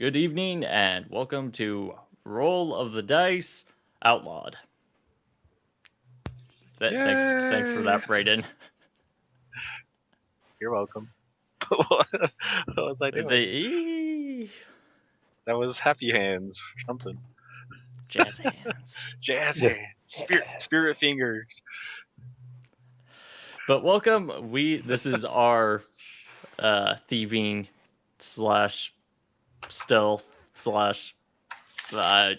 Good evening, and welcome to Roll of the Dice Outlawed. Thanks for that, Brayden. You're welcome. What was I doing? That was Happy Hands or something. Jazz hands. Jazz hands. Spirit fingers. But welcome. This is our thieving slash stealth slash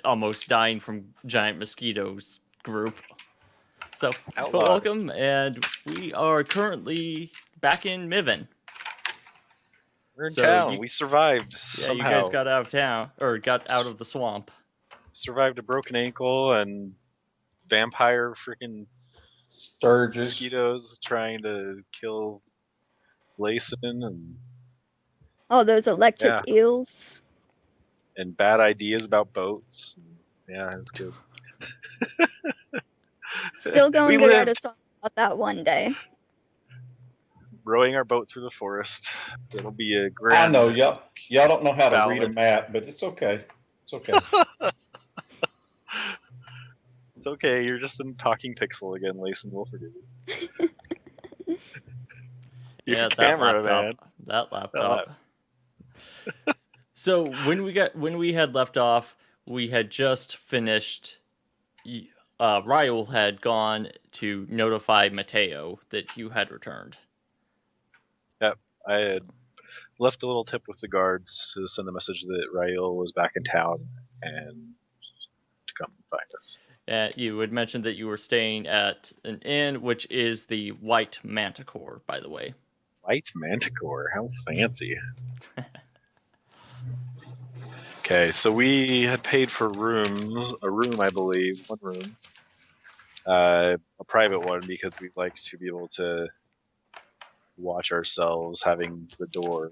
almost dying from giant mosquitoes group. So, but welcome, and we are currently back in Miven. We're in town. We survived. Yeah, somehow. You guys got out of town, or got out of the swamp. Survived a broken ankle and vampire freaking Sturgis mosquitoes trying to kill Layson and all those electric eels. And bad ideas about boats. Yeah, it was good. Still going to write a song about that one day. Rowing our boat through the forest. It'll be a grand. I know y'all don't know how to read a map, but it's okay. It's okay. It's okay. You're just a talking pixel again, Layson. We'll forgive you. Yeah, that laptop. So when we had left off, we had just finished. Raul had gone to notify Mateo that you had returned. Yep, I had left a little tip with the guards to send a message that Raul was back in town and to come find us. You had mentioned that you were staying at an inn, which is the White Manticore, by the way. White Manticore? How fancy. Okay, so we had paid for a room, I believe, one room. A private one, because we'd like to be able to watch ourselves having the door.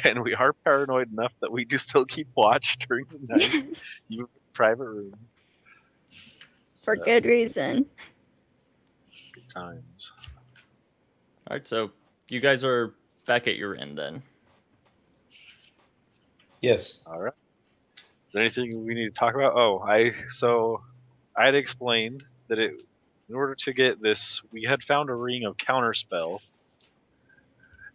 And we are paranoid enough that we do still keep watch during the night. Yes. Even private room. For good reason. Good times. Alright, so you guys are back at your inn then. Yes. Alright. Is there anything we need to talk about? I had explained that in order to get this, we had found a ring of counterspell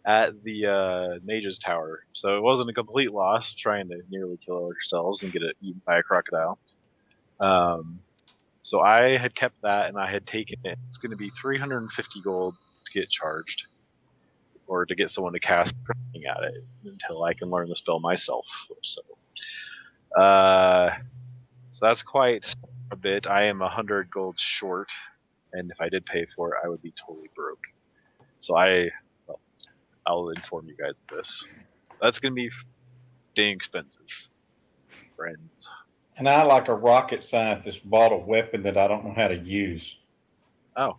at the Mage's Tower. So it wasn't a complete loss trying to nearly kill ourselves and get it eaten by a crocodile. So I had kept that and I had taken it. It's going to be 350 gold to get charged, or to get someone to cast something at it until I can learn the spell myself. So that's quite a bit. I am 100 gold short, and if I did pay for it, I would be totally broke. So I'll inform you guys of this. That's going to be dang expensive, friends. And I, like a rocket scientist, bought a weapon that I don't know how to use. Oh,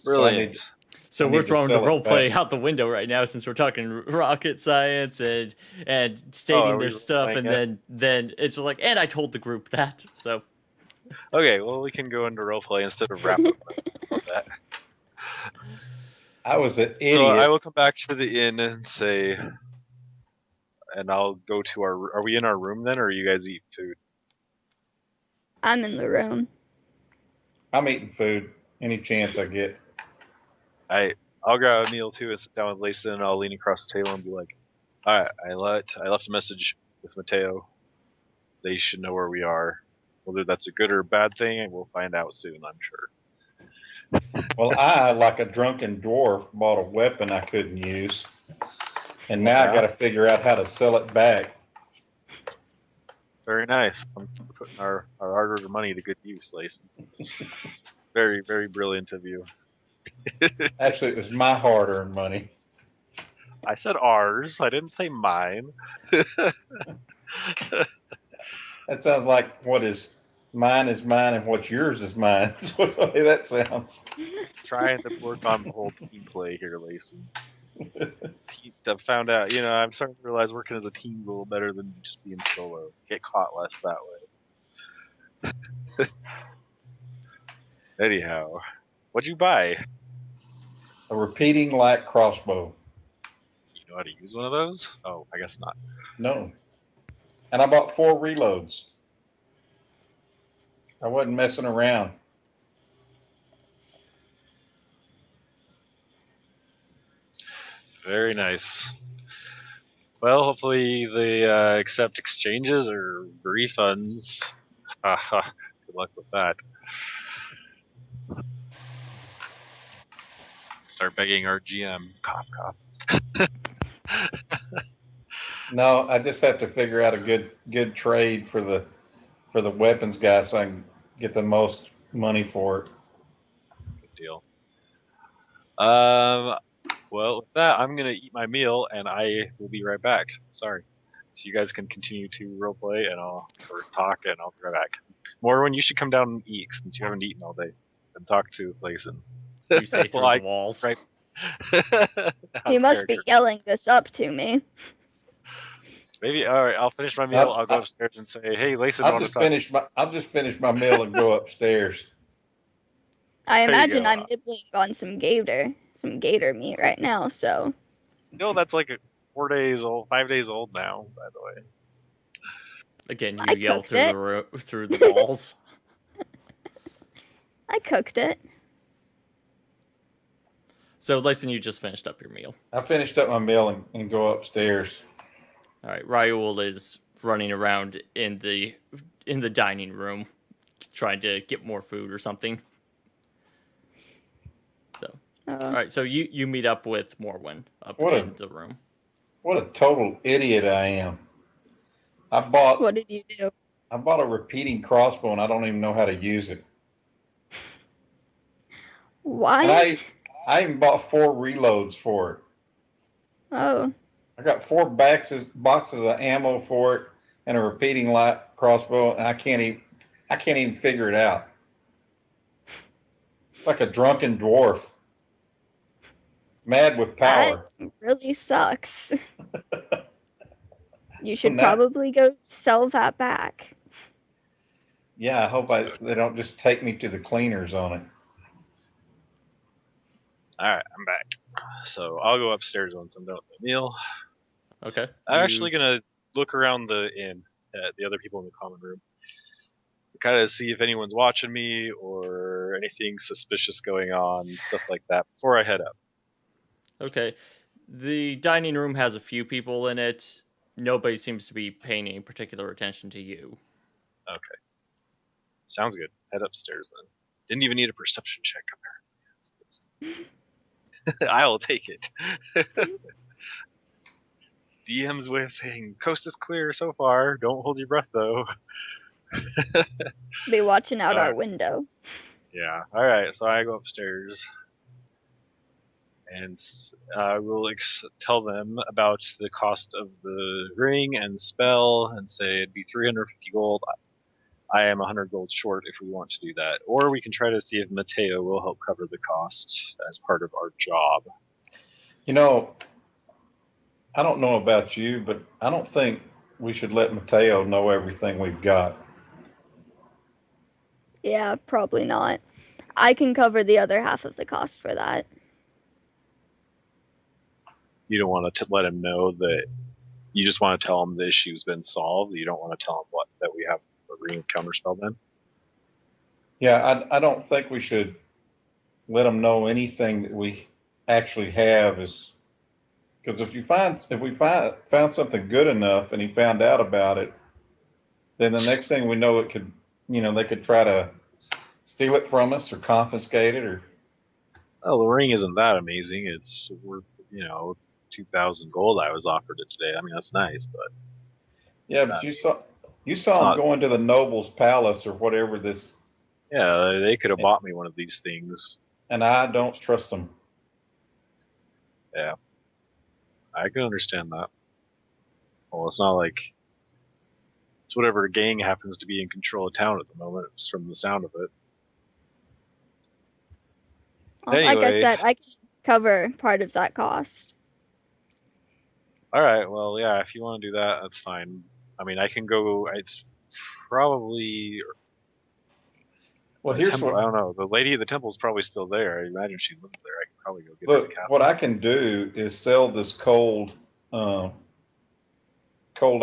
brilliant. So we're throwing the roleplay out the window right now, since we're talking rocket science and stating their stuff, and then it's like, and I told the group that. So okay, well, we can go into roleplay instead of wrap up that. I was an idiot. So I will come back to the inn and say, and I'll go to our. Are we in our room then, or are you guys eating food? I'm in the room. I'm eating food any chance I get. I'll grab a meal too and sit down with Layson, and I'll lean across the table and be like, all right, I left a message with Mateo. They should know where we are. Whether that's a good or bad thing, we'll find out soon, I'm sure. Well, I, like a drunken dwarf, bought a weapon I couldn't use. And now I got to figure out how to sell it back. Very nice. I'm putting our hard-earned money to good use, Layson. Very, very brilliant of you. Actually, it was my hard-earned money. I said ours. I didn't say mine. That sounds like what is mine and what's yours is mine. That's the way that sounds. Trying to work on the whole team play here, Layson. I found out, I'm starting to realize working as a team's a little better than just being solo. Get caught less that way. Anyhow, what'd you buy? A repeating light crossbow. know how to use one of those? Oh, I guess not. No. And I bought 4 reloads. I wasn't messing around. Very nice. Well, hopefully they accept exchanges or refunds. Good luck with that. Start begging our GM. Cop. No, I just have to figure out a good trade for the weapons guy so I can get the most money for it. Good deal. Well, with that, I'm gonna eat my meal, and I will be right back. Sorry. So you guys can continue to roleplay, and or talk, and I'll be right back. Morrowen, you should come down and eat since you haven't eaten all day, and talk to Layson. You say through the walls. Right. You must be yelling this up to me. Maybe. All right. I'll finish my meal. I'll go upstairs and say, "Hey, Layson, I'll just finish my meal and go upstairs. I imagine I'm nibbling on some gator meat right now. So. No, that's like 4 days old, 5 days old now. By the way. Again, you yell through the walls. I cooked it. So, Layson, you just finished up your meal. I finished up my meal and go upstairs. All right, Raul is running around in the dining room, trying to get more food or something. So, all right, so you meet up with Morwen up in the room. What a total idiot I am! What did you do? I bought a repeating crossbow and I don't even know how to use it. Why? And I even bought 4 reloads for it. Oh. I got 4 boxes of ammo for it and a repeating light crossbow, and I can't even figure it out. It's like a drunken dwarf, mad with power. That really sucks. You should probably go sell that back. Yeah, I hope they don't just take me to the cleaners on it. All right, I'm back. So I'll go upstairs once I'm done with the meal. Okay. I'm actually gonna look around the inn at the other people in the common room, kind of see if anyone's watching me or anything suspicious going on, stuff like that, before I head up. Okay. The dining room has a few people in it. Nobody seems to be paying any particular attention to you. Okay. Sounds good. Head upstairs then. Didn't even need a perception check apparently. I'll take it. DM's way of saying, coast is clear so far. Don't hold your breath, though. Be watching out our window. Yeah. All right. So I go upstairs. And I will tell them about the cost of the ring and spell and say it'd be 350 gold. I am 100 gold short if we want to do that. Or we can try to see if Mateo will help cover the cost as part of our job. You know, I don't know about you, but I don't think we should let Mateo know everything we've got. Yeah, probably not. I can cover the other half of the cost for that. You don't want to let him know that you just want to tell him the issue's been solved. You don't want to tell him that we have a ring counterspell then? Yeah, I don't think we should let him know anything that we actually have is because if we found something good enough and he found out about it, then the next thing we know they could try to steal it from us or confiscate it or. Oh, the ring isn't that amazing. It's worth 2,000 gold. I was offered it today. I mean, that's nice, but yeah, but you saw him going to the noble's palace or whatever this. Yeah, they could have bought me one of these things, and I don't trust them. Yeah, I can understand that. Well, it's not like it's whatever gang happens to be in control of town at the moment. It's from the sound of it. Well, anyway, like I said, I can cover part of that cost. All right. Well, yeah, if you want to do that, that's fine. I mean, I can go. It's probably. Well, here's temple, I don't know. The lady at the temple is probably still there. I imagine she lives there. I can probably go get look, to the castle. What I can do is sell this cold cold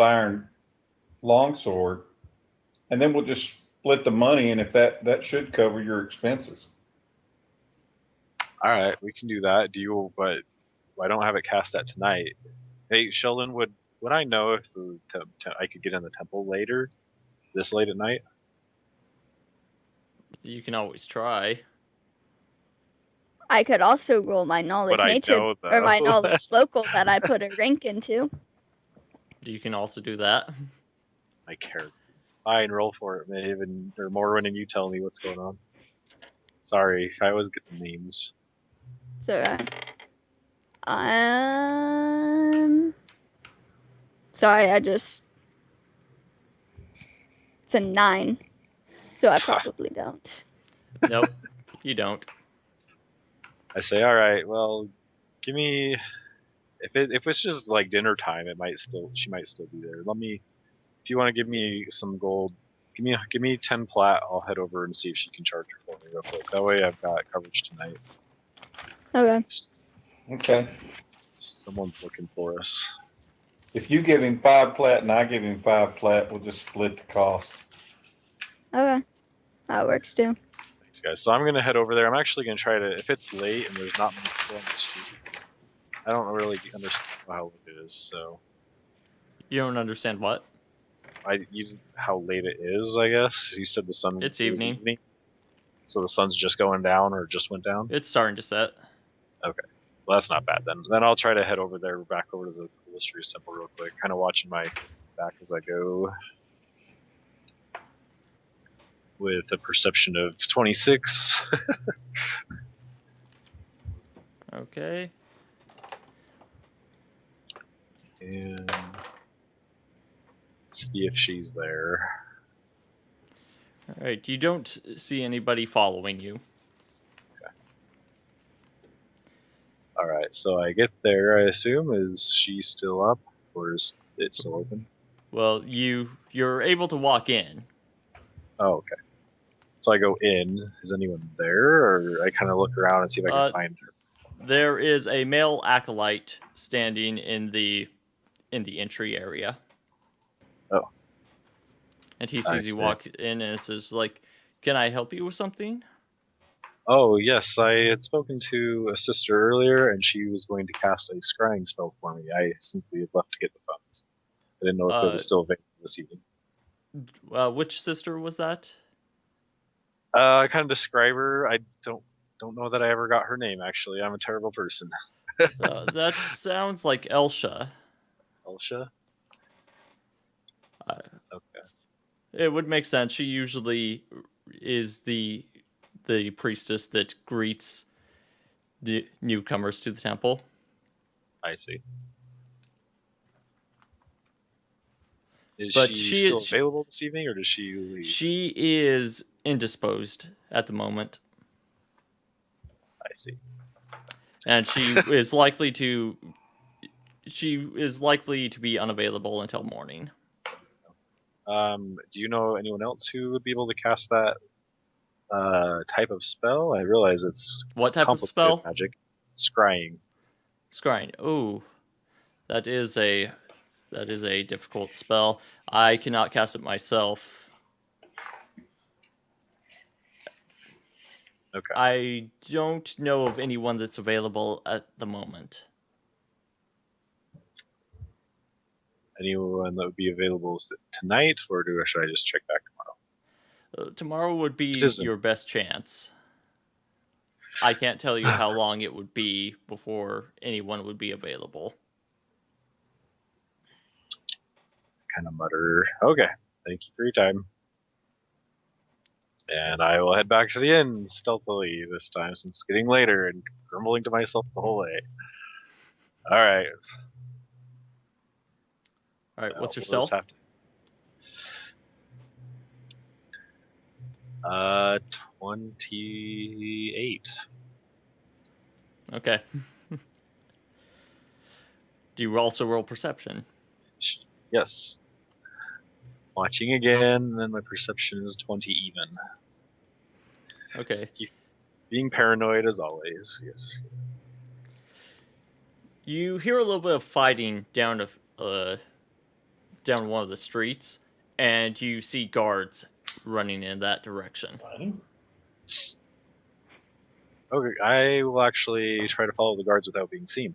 iron longsword, and then we'll just split the money, and if that should cover your expenses. All right, we can do that. But I don't have it cast at tonight. Hey, Sheldon, would I know if I could get in the temple later, this late at night? You can always try. I could also roll my knowledge nature or my knowledge local that I put a rank into. You can also do that. My character. Fine, roll for it, Maven or Morwen, and you tell me what's going on. Sorry, I always get the names. It's alright. Sorry, it's a 9, so I probably don't. Nope, you don't. I say, all right, well, give me. If it's just like dinner time, she might still be there. If you want to give me some gold, give me 10 plat. I'll head over and see if she can charge her for me real quick. That way, I've got coverage tonight. Okay. Someone's looking for us. If you give him 5 plat and I give him 5 plat, we'll just split the cost. Okay. That works too. Thanks, guys. So I'm going to head over there. I'm actually going to try to, if it's late and there's not many people on the street, I don't really understand how late it is, so. You don't understand what? How late it is, I guess. You said the sun. It's evening. So the sun's just going down, or just went down? It's starting to set. Okay. Well, that's not bad then. Then I'll try to head over there, back over to the Illustrious Temple real quick, kind of watching my back as I go. With a perception of 26. Okay. And see if she's there. All right. You don't see anybody following you. Okay. All right. So I get there. I assume, is she still up, or is it still open? Well, you're able to walk in. Oh, okay. So I go in. Is anyone there, or I kind of look around and see if I can find her? There is a male acolyte standing in the entry area. Oh. And he sees you walk in and says, like, "Can I help you with something?" Oh, yes. I had spoken to a sister earlier, and she was going to cast a scrying spell for me. I simply had left to get the funds. I didn't know if it was still available this evening. Which sister was that? I kind of describe her. I don't know that I ever got her name, actually. I'm a terrible person. That sounds like Elsha. Elsha? Okay. It would make sense. She usually is the priestess that greets the newcomers to the temple. I see. Is but she still available this evening, or does she leave? She is indisposed at the moment. I see. And she is likely to be unavailable until morning. Do you know anyone else who would be able to cast that type of spell? I realize it's what type of spell? Magic. Scrying. Scrying. Ooh, that is a difficult spell. I cannot cast it myself. Okay. I don't know of anyone that's available at the moment. Anyone that would be available tonight, or should I just check back tomorrow? Tomorrow would be your best chance. I can't tell you how long it would be before anyone would be available. Kind of mutter, okay, thank you for your time. And I will head back to the inn stealthily this time, since it's getting later, and grumbling to myself the whole way. All right. What's your stealth? 28. Okay. Do you also roll perception? Yes. Watching again, and my perception is 20 even. Okay. Being paranoid as always, yes. You hear a little bit of fighting down one of the streets, and you see guards running in that direction. Fighting? Okay, I will actually try to follow the guards without being seen.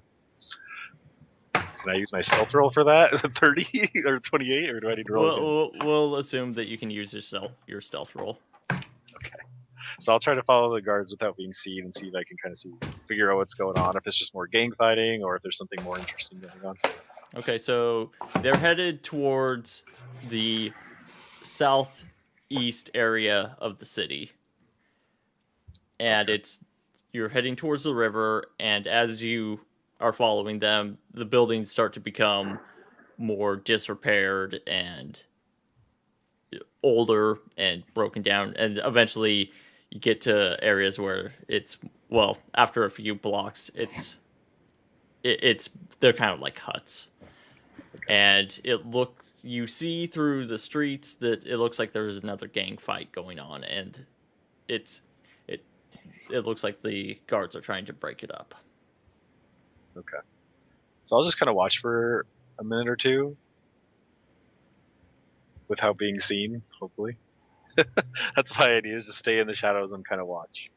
Can I use my stealth roll for that? 30 or 28, or do I need to roll again? We'll assume that you can use your stealth roll. Okay. So I'll try to follow the guards without being seen and see if I can kind of figure out what's going on, if it's just more gang fighting or if there's something more interesting going on. Okay, so they're headed towards the southeast area of the city. And you're heading towards the river, and as you are following them, the buildings start to become more disrepaired and older and broken down, and eventually you get to areas where after a few blocks they're kind of like huts. And you see through the streets that it looks like there's another gang fight going on, and it looks like the guards are trying to break it up. Okay. So I'll just kind of watch for a minute or two without being seen, hopefully. That's my idea, is to stay in the shadows and kind of watch.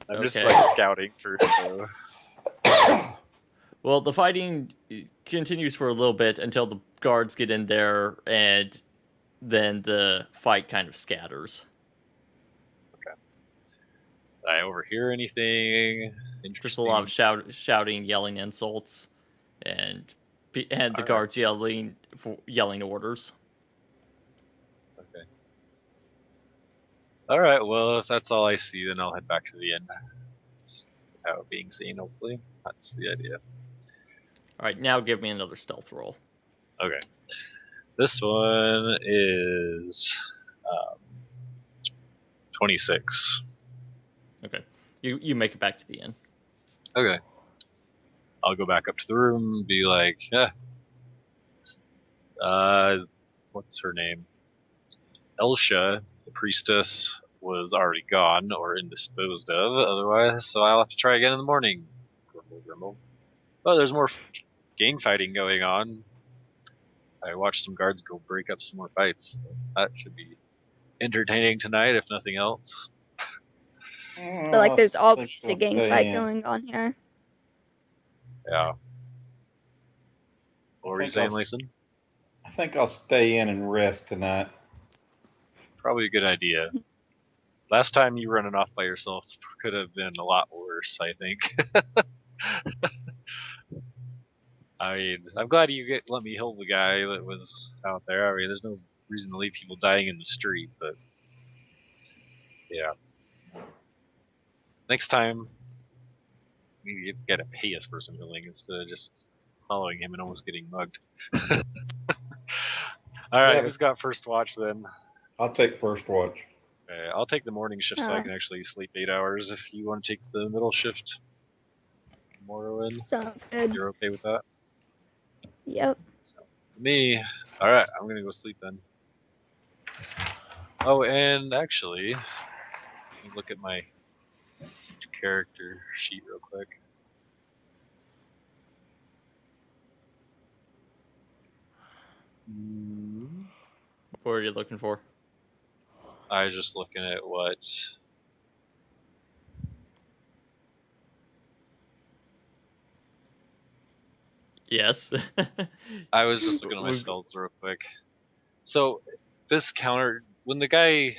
I'm just like scouting for Well, the fighting continues for a little bit until the guards get in there, and then the fight kind of scatters. I overhear anything? Just a lot of shouting, yelling insults, and the guards yelling orders. Okay. All right. Well, if that's all I see, then I'll head back to the inn without being seen. Hopefully, that's the idea. All right. Now give me another stealth roll. Okay. This one is 26. Okay. You make it back to the inn. Okay. I'll go back up to the room and be like, what's her name? Elsha, the priestess, was already gone or indisposed of otherwise, so I'll have to try again in the morning. Grumble, grumble. Oh, there's more gang fighting going on. I watched some guards go break up some more fights. That should be entertaining tonight, if nothing else. I feel like there's always a gang fight going on here. Yeah. What were you saying, Layson? I think I'll stay in and rest tonight. Probably a good idea. Last time you running off by yourself could have been a lot worse, I think. I mean, I'm glad you let me heal the guy that was out there. I mean, there's no reason to leave people dying in the street, but yeah. Next time, you gotta pay us for some healing instead of just following him and almost getting mugged. Alright, who's got first watch then? I'll take first watch. Okay, I'll take the morning shift so I can actually sleep 8 hours. If you want to take the middle shift, Morrowind. Sounds good. You're okay with that? Yep. So, me, alright, I'm gonna go sleep then. Oh, and actually, let me look at my character sheet real quick. What are you looking for? I was just looking at what... Yes. I was just looking at my spells real quick. So, this counter... When the guy...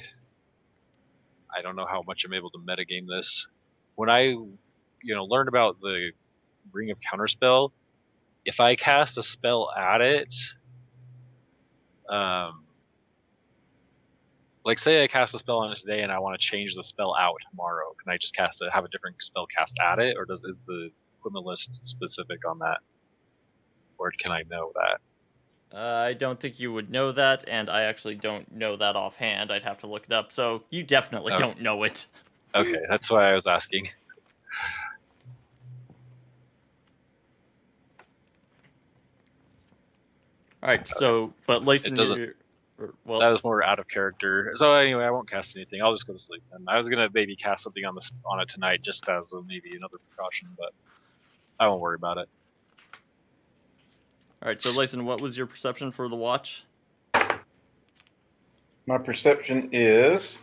I don't know how much I'm able to metagame this. When I, learn about the Ring of Counterspell, if I cast a spell at it... like say I cast a spell on it today and I want to change the spell out tomorrow. Can I just have a different spell cast at it, or is the equipment list specific on that? Or can I know that? I don't think you would know that, and I actually don't know that offhand. I'd have to look it up. So you definitely don't know it. Okay, that's why I was asking. All right, so but Layson, that was more out of character. So anyway, I won't cast anything. I'll just go to sleep. And I was gonna maybe cast something on it tonight, just as maybe another precaution, but I won't worry about it. right, so Layson, what was your perception for the watch? My perception is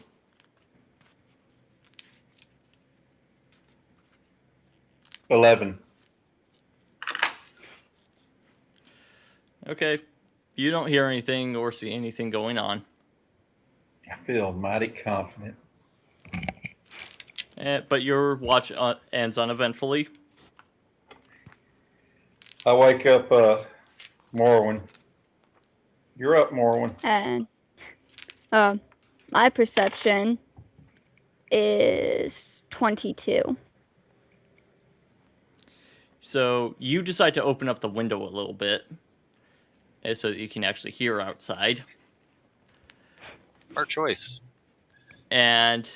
11. Okay, you don't hear anything or see anything going on. I feel mighty confident. But your watch ends uneventfully. I wake up Morwen. You're up, Morwen. And my perception is 22. So you decide to open up the window a little bit so that you can actually hear outside. Our choice. And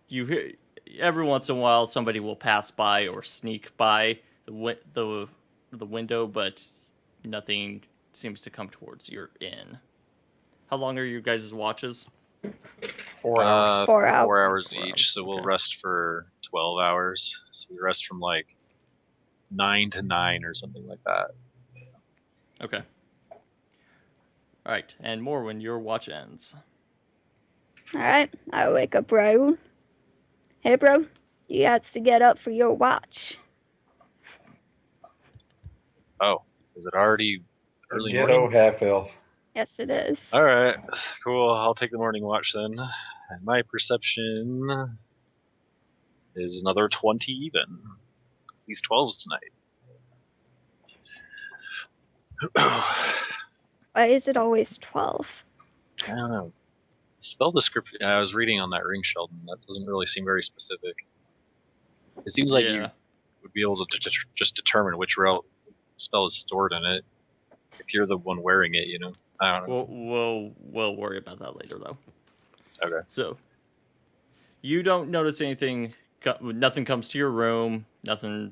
you hear every once in a while somebody will pass by or sneak by the window, but nothing seems to come towards your inn. How long are your guys' watches? 4 hours. 4 hours. 4 hours 4 each, hours, so we'll okay. rest for 12 hours. So we rest from like 9 to 9 or something like that. Okay. All right, and more when your watch ends. All right, I wake up Raoul. Hey, bro, you got to get up for your watch. Oh, is it already early Ghetto morning? half-elf. Yes, it is. All right, cool. I'll take the morning watch then. And my perception is another 20 even. At least 12s tonight. Why is it always 12? I don't know. Spell description. I was reading on that ring, Sheldon. That doesn't really seem very specific. It seems like you would be able to just determine which spell is stored in it if you're the one wearing it. You know. I don't know. We'll worry about that later, though. Okay. So you don't notice anything. Nothing comes to your room. Nothing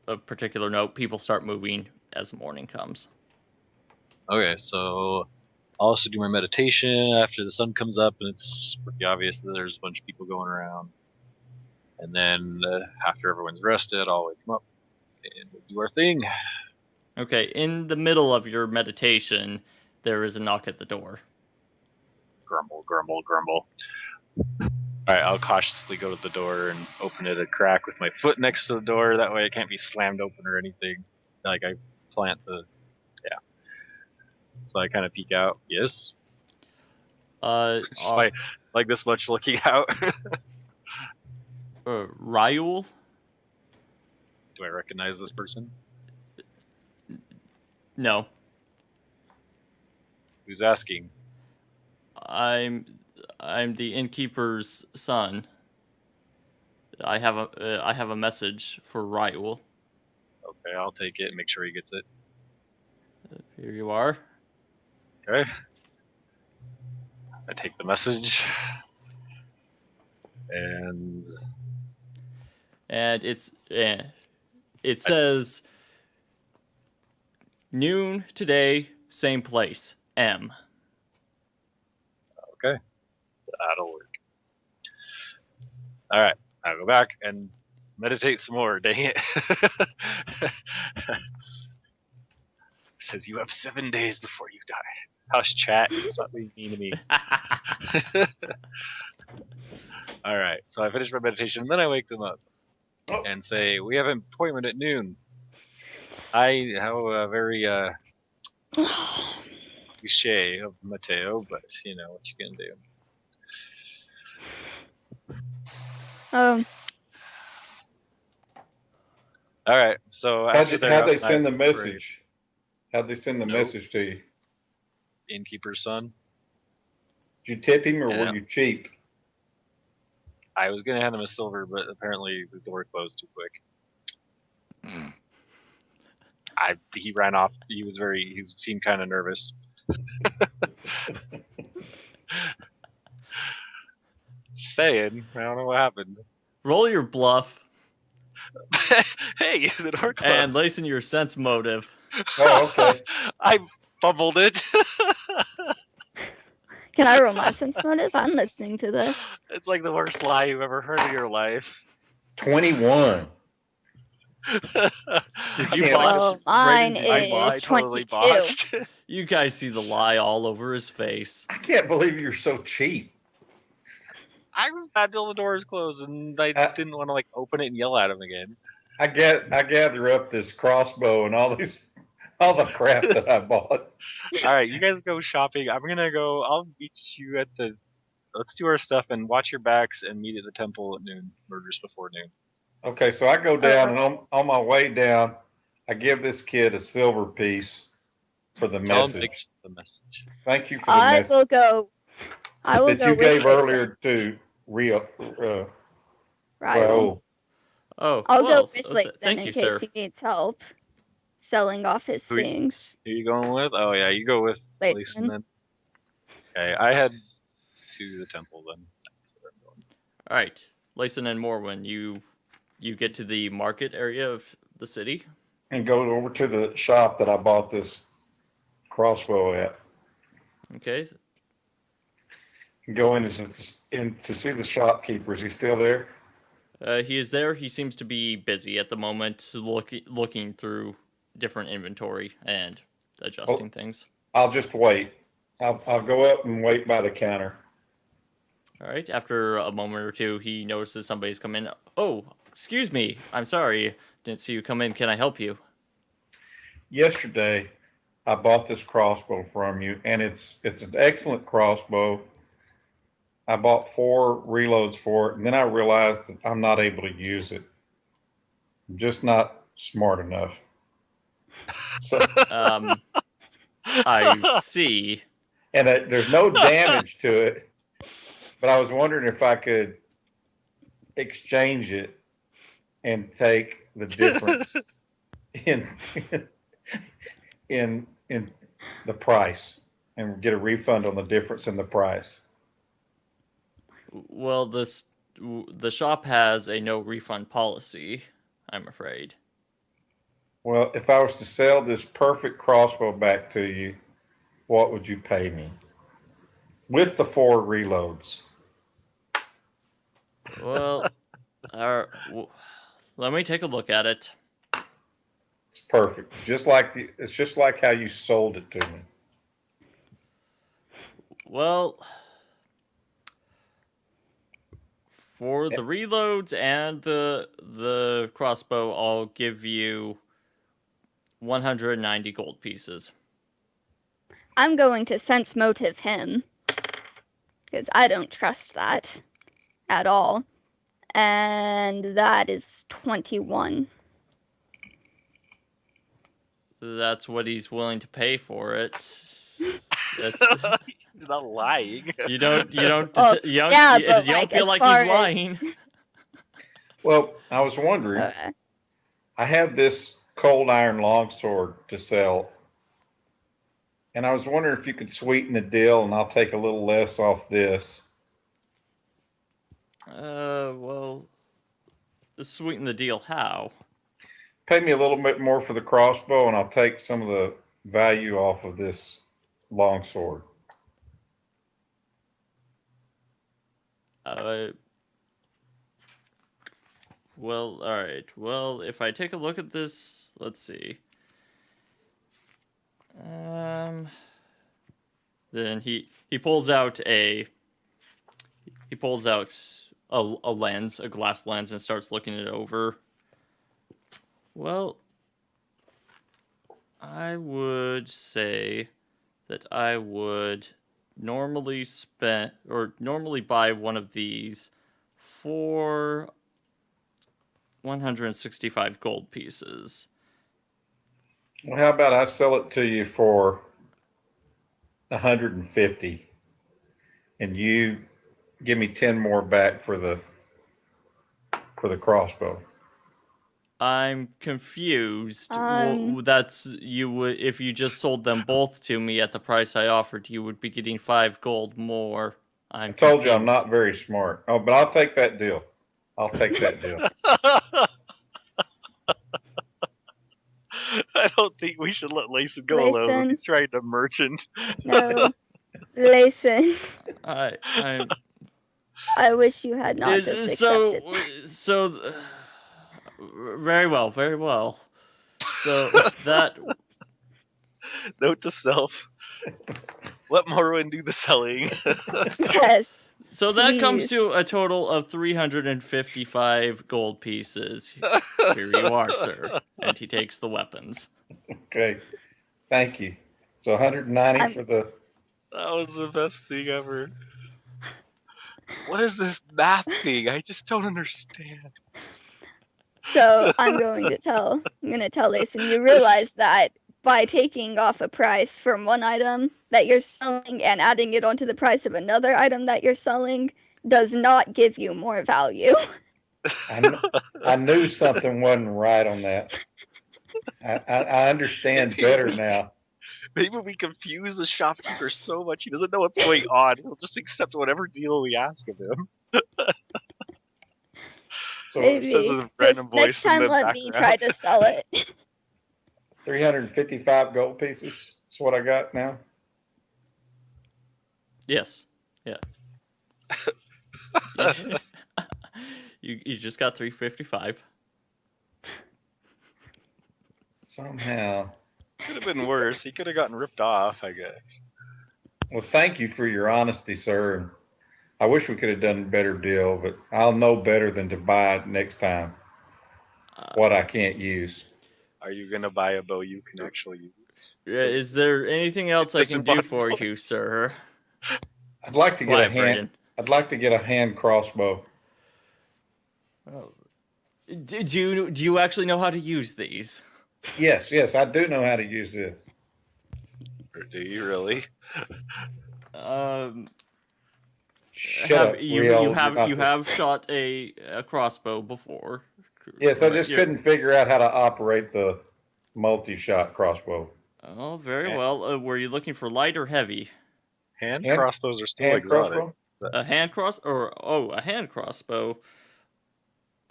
of particular note. People start moving as morning comes. Okay, so I'll also do my meditation after the sun comes up, and it's pretty obvious that there's a bunch of people going around. And then after everyone's rested, I'll wake them up and we'll do our thing. Okay, in the middle of your meditation, there is a knock at the door. Grumble, grumble, grumble. All right, I'll cautiously go to the door and open it a crack with my foot next to the door. That way it can't be slammed open or anything. Like I plant the... Yeah. So I kind of peek out. Yes? Just like this much looking out. Raoul? Do I recognize this person? No. Who's asking? I'm the innkeeper's son. I have a message for Raoul. Okay, I'll take it and make sure he gets it. Here you are. Okay. I take the message. And it says noon today, same place. M. okay. That'll work. Alright, I'll go back and meditate some more, dang it. It says you have 7 days before you die. Hush, chat. Stop being mean to me. Alright, so I finish my meditation, and then I wake them up and say, we have an appointment at noon. I have a very cliche of Mateo, but you know what you can do. Alright, so How'd they send the message? How'd they send the message to you? Innkeeper's son. Did you tip him or were you cheap? I was gonna hand him a silver, but apparently the door closed too quick. He ran off. He seemed kind of nervous. Just saying. I don't know what happened. Roll your bluff. Hey, the door closed. And Layson your sense motive. Oh, okay. I fumbled it. Can I roll my sense motive? I'm listening to this. It's like the worst lie you've ever heard in your life. 21. Did you Yeah, botch? Well, mine Brayden, did you is botch? totally 22. botched. You guys see the lie all over his face. I can't believe you're so cheap. I was mad till the doors closed, and I didn't want to like open it and yell at him again. I gather up this crossbow and all the crap that I bought. All right, you guys go shopping. I'm gonna go. I'll meet you at the. Let's do our stuff and watch your backs and meet at the temple at noon, or just before noon. Okay, so I go down and on my way down, I give this kid a silver piece for the Tell him message. thanks for the message. Thank you for the I message will go. I will that go you with gave Mason. earlier to Rio. Right. Raul. Oh, I'll well, go with Layson thank in you, case sir. he needs help selling off his Who- things. Who are you going with? Oh yeah, you go with Layson. Layson then. Okay, I head to the temple then. That's where I'm going. All right, Layson and Morwen, you get to the market area of the city. And go over to the shop that I bought this crossbow at. Okay. Go in to see the shopkeeper. Is he still there? He is there. He seems to be busy at the moment, looking through different inventory and adjusting things. I'll just wait. I'll go up and wait by the counter. All right. After a moment or two, he notices somebody's come in. Oh, excuse me. I'm sorry. Didn't see you come in. Can I help you? Yesterday, I bought this crossbow from you, and it's an excellent crossbow. I bought 4 reloads for it, and then I realized that I'm not able to use it. I'm just not smart enough. So, I see. and there's no damage to it, but I was wondering if I could exchange it and take the difference in the price and get a refund on the difference in the price. Well, the shop has a no refund policy, I'm afraid. Well, if I was to sell this perfect crossbow back to you, what would you pay me? With the 4 reloads. Well, let me take a look at it. It's perfect. It's just like how you sold it to me. Well, for the reloads and the crossbow, I'll give you 190 gold pieces. I'm going to sense motive him because I don't trust that at all. And that is 21. That's what he's willing to pay for it. He's not lying. You don't Yeah, you but don't feel as like far he's lying. Well, I was wondering, Okay. I have this cold iron longsword to sell, and I was wondering if you could sweeten the deal and I'll take a little less off this. Well, sweeten the deal how? Pay me a little bit more for the crossbow and I'll take some of the value off of this longsword. Well, all right. Well, if I take a look at this, let's see. Then he pulls out a lens, a glass lens, and starts looking it over. Well, I would say that I would normally buy one of these for 165 gold pieces. Well, how about I sell it to you for 150 and you give me 10 more back for the crossbow? I'm confused. That's you would if you just sold them both to me at the price I offered, you would be getting 5 gold more. I told you I'm not very smart. Oh, but I'll take that deal. I'll take that deal. I don't think we should let Layson go alone. Layson. He's trying to merchant. No. Layson, I I wish you had not just accepted. Very well, very well. So that Note to self: let Morrowind do the selling. Yes. so that comes to Please. a total of 355 gold pieces. Here you are, sir. And he takes the weapons. Okay, thank you. So 190 for the. That was the best thing ever. What is this math thing? I just don't understand. So I'm going to tell Layson, you realize that by taking off a price from one item that you're selling and adding it onto the price of another item that you're selling does not give you more value. I knew something wasn't right on that. I understand better now. Maybe we confuse the shopkeeper so much he doesn't know what's going on. He'll just accept whatever deal we ask of him. So Maybe. Says a random Just next voice in time the let me background. try to sell it. 355 gold pieces is what I got now. Yes. Yeah. you just got 355. Somehow. Could have been worse. He could have gotten ripped off, I guess. Well, thank you for your honesty, sir. I wish we could have done a better deal, but I'll know better than to buy it next time what I can't use. Are you gonna buy a bow you can actually use? Is there anything else I can do for Disembodied you, voice. sir? I'd like to get Why, a hand. Brandon? I'd like to get a hand crossbow. Oh. Do you actually know how to use these? Yes, I do know how to use this. Or do you really? Shut up, Riel, you you're not the- have shot a crossbow before. Yes, I Right, just you're- couldn't figure out how to operate the multi-shot crossbow. Oh, very Yeah. well. Were you looking for light or heavy? Hand Hand- crossbows are still Hand exotic. crossbow? A hand a hand crossbow.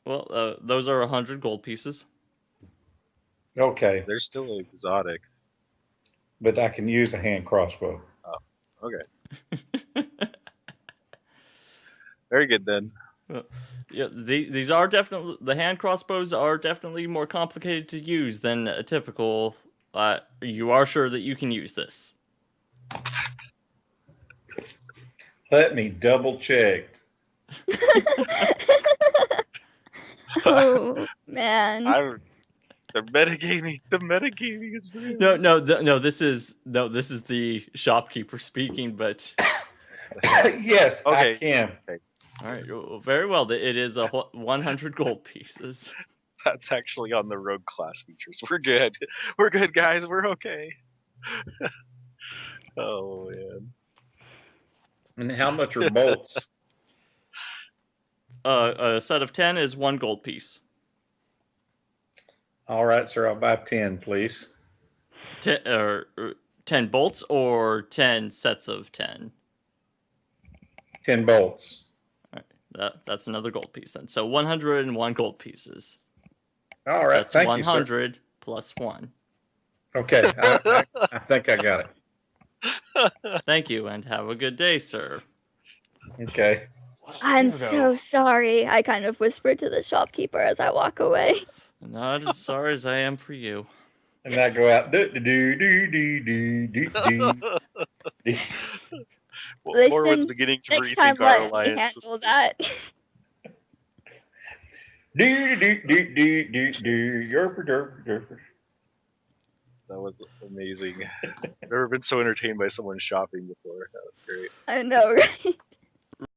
Well, those are 100 gold pieces. Okay, They're still exotic. but I can use a hand crossbow. Okay. Very good then. Yeah, these are definitely, the hand crossbows are definitely more complicated to use than a typical. You are sure that you can use this? Let me double check. Oh man. The metagaming is real. No. This is the shopkeeper speaking. But Yes, Okay. I can. all right, well, very well. It is 100 gold pieces. That's actually on the rogue class features. We're good. We're good, guys. We're okay. Oh man. And how much are bolts? A set of 10 is 1 gold piece. All right, sir. I'll buy 10, please. 10 bolts or 10 sets of 10. 10 bolts. That's another gold piece then. So 101 gold pieces. All right. That's Thank 100 plus 1. you, sir. Okay. I think I got it. Thank you, and have a good day, sir. Okay. I'm so sorry. I kind of whispered to the shopkeeper as I walk away. Not as sorry as I am for you. And I go out. Do, do, do, do, do, do, do. Well, Morwood's Listen, beginning to Next time rethink our let me alliance. handle that. Do, do, do, do, do, do. Yerper, derper, derper. That was amazing. I've never been so entertained by someone shopping before. That was great. I know, right?